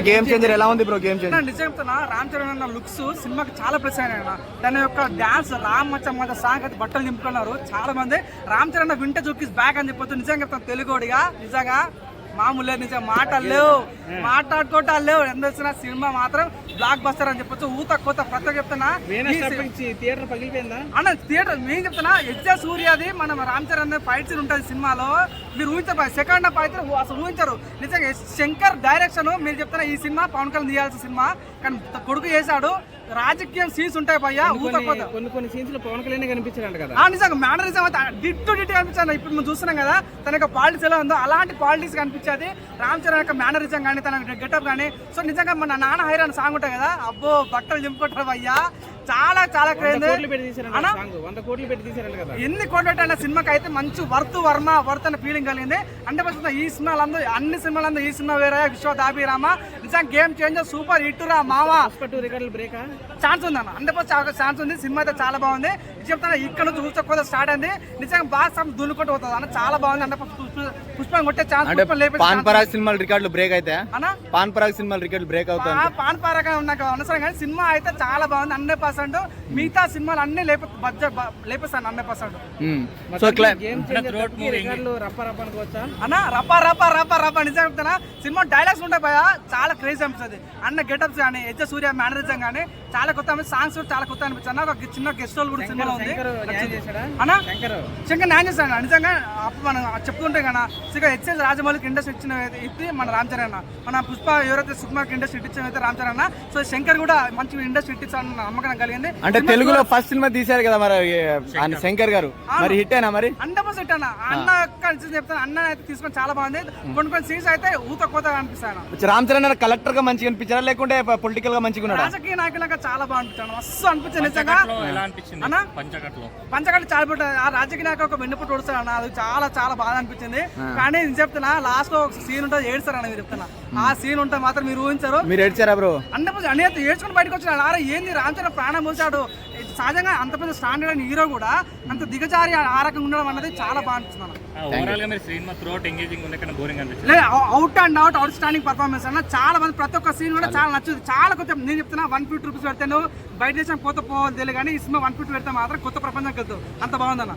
Game changer ఎలా ఉంది bro? Game changer నిజం చెప్తున్నా, రామ్ చరణ్ అన్న లుక్స్ సినిమాకి చాలా ప్లస్ అయినా. దాని యొక్క డాన్స్ రామ్ మచ్చ సాంగ్ అయితే బట్టలు నింపుకున్నారు చాలా మంది. రామ్ చరణ్ వింటే జోకిస్ బ్యాక్ అని చెప్పొచ్చు. నిజంగా చెప్తాను, తెలుగుడిగా నిజంగా మామూలు లేదు. నిజంగా మాటలు లేవు, మాట్లాడుకోవటాలు లేవు. ఎంత వచ్చినా సినిమా మాత్రం బ్లాక్ బస్టర్ అని చెప్పొచ్చు. ఊత కోత ప్రతి చెప్తున్నా థియేటర్ పగిలిపోయిందా అన్న. థియేటర్ నేను చెప్తున్నా, ఎస్జే సూర్యది మన రామ్ చరణ్ ఫైట్ సీన్ ఉంటుంది సినిమాలో. మీరు ఊహించారు, సెకండ్ హాఫ్ అయితే అసలు ఊహించారు. నిజంగా శంకర్ డైరెక్షన్ మీరు చెప్తున్నా, ఈ సినిమా పవన్ కళ్యాణ్ తీయాల్సిన సినిమా కానీ కొడుకు చేశాడు. రాజకీయం సీన్స్ ఉంటాయి భయ్యా, కొన్ని సీన్స్ లో పవన్ కళ్యాణ్ కనిపించాడు కదా. నిజంగా మేనరిజం అయితే డిట్టు కనిపించాను. ఇప్పుడు మనం చూస్తున్నాం కదా, తన యొక్క పాలిటిక్స్ ఎలా ఉందో అలాంటి పాలిటిక్స్ కనిపించేది రామ్ చరణ్ యొక్క మేనరిజం కానీ, తన గెటప్ కానీ. సో నిజంగా మన నాన్న హైరాన్ సాంగ్ ఉంటాయి కదా, అబ్బో బట్టలు దింపుకుంటారు భయ్యా. చాలా చాలా క్రేజ్. 100 కోట్లు పెట్టి తీసారంట కదా. ఎన్ని కోట్లు పెట్టిన సినిమాకి అయితే మంచి వర్త్ అనే ఫీలింగ్ కలిగింది. అంటే ఈ సినిమాలందరూ అన్ని సినిమాలందరూ ఈ సినిమా వేరే విశ్వ దాబిరామ నిజంగా గేమ్ చేంజర్ సూపర్ హిట్ రా మావా. ఛాన్స్ ఉంది అన్న, 100% ఛాన్స్ ఉంది. సినిమా అయితే చాలా బాగుంది. చెప్తాను, ఇక్కడ నుంచి చూసుకో స్టార్ట్ అయింది. నిజంగా బాగా దున్నుకుంటూ పోతుంది అన్న, చాలా బాగుంది. అంటే పుష్పం కొట్టే ఛాన్స్. పాన్ పరాగ్ సినిమాలు రికార్డులు బ్రేక్ అయితే అన్న, పాన్ పరాగ్ సినిమాలు రికార్డులు బ్రేక్ అవుతాయి. పాన్ పరాగ్ నాకు అవసరం కానీ సినిమా అయితే చాలా బాగుంది 100%. మిగతా సినిమాలు అన్ని లేపేస్తాను 100%. అన్న రప్ప నిజం చెప్తానా, సినిమా డైలాగ్స్ ఉంటాయి భయ, చాలా క్రేజ్ అనిపిస్తుంది. అన్న గెటప్స్ కానీ, ఎస్జే సూర్య మేనరిజం కానీ చాలా కొత్త. సాంగ్స్ కూడా చాలా కొత్త అనిపిస్తుంది అన్న. ఒక చిన్న గెస్ట్ రోల్ కూడా సినిమాలో ఉంది అన్న. శంకర్ న్యాయం చేస్తాను నిజంగా. మనం చెప్తుంటే కదా, హెచ్ఎస్ రాజమౌళికి ఇండస్ట్రీ ఇచ్చిన ఇది మన రామ్ చరణ్ అన్న. మన పుష్ప ఎవరైతే సుకుమార్కి ఇండస్ట్రీ ఇచ్చిన అయితే రామ్ చరణ్ అన్న. సో శంకర్ కూడా మంచి ఇండస్ట్రీ ఇచ్చారని నమ్మకం కలిగింది. అంటే తెలుగులో ఫస్ట్ సినిమా తీశారు కదా మరి శంకర్ గారు, మరి హిట్ అయినా మరి 100% అన్న. అన్న చెప్తాను, అన్న అయితే తీసుకొని చాలా బాగుంది. కొన్ని సీన్స్ అయితే ఊత కోతగా అనిపిస్తాను. రామ్ చరణ్ కలెక్టర్ గా మంచిగా అనిపించారా లేకుంటే పొలిటికల్ గా మంచిగా ఉన్నాడు? రాజకీయ నాయకులుగా చాలా బాగా అనిపించాను, మస్తు అనిపించింది నిజంగా. పంచకట్టు చాలా పెట్టి ఆ రాజకీయ నాయకు ఒక వెన్నుపుట్టు ఓడుస్తాడు అన్న, అది చాలా చాలా బాగా అనిపించింది. కానీ నేను చెప్తున్నా, లాస్ట్ లో ఒక సీన్ ఉంటుంది, ఏడ్చారు అన్న. మీరు చెప్తున్నా, ఆ సీన్ ఉంటే మాత్రం మీరు ఊహించారు. మీరు ఏడ్చారా బ్రో? 100% అని ఏడ్చుకుని బయటకు వచ్చిన ఆరా ఏంది రామ్ చరణ్ ప్రాణం పోసాడు. సహజంగా అంత పెద్ద స్టాండర్డ్ అయిన హీరో కూడా అంత దిగజారి ఆ రకంగా ఉండడం అన్నది చాలా బాగా అనిపిస్తుంది. Out and out standing performance అన్న. చాలా మంది ప్రతి ఒక్క సీన్ కూడా చాలా నచ్చుతుంది. చాలా కొత్త. నేను చెప్తున్నా, 150 రూపీస్ పెడితే నువ్వు బయట దేశం పోతే పోవాలి తెలియదు, కానీ ఈ సినిమా 150 పెడితే మాత్రం కొత్త ప్రపంచంకి వెళ్తావు. అంత బాగుందన్న.